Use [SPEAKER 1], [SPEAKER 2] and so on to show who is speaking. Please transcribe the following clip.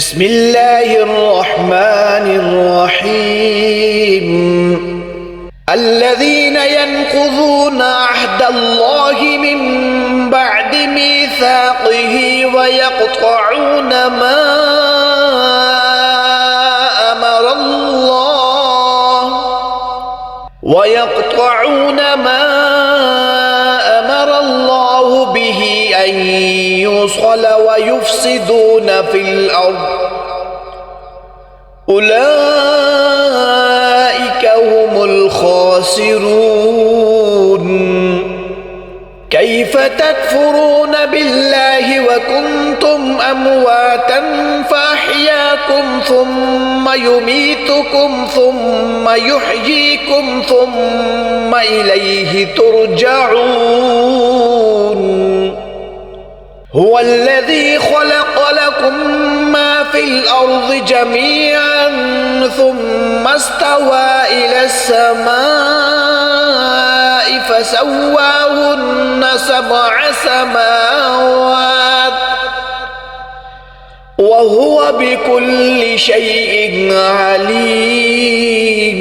[SPEAKER 1] بسم الله الرحمن الرحيم الذين ينقضون عهد الله من بعد ميثاقه ويقطعون ما أمر الله به أن يوصل ويفسدون في الأرض أولئك هم الخاسرون كيف تكفرون بالله وكنتم أمواتا فأحياكم ثم يميتكم ثم يحييكم ثم إليه ترجعون هو الذي خلق لكم ما في الأرض جميعا ثم استوى إلى السماء فسواهن 7 سماوات وهو بكل شيء عليم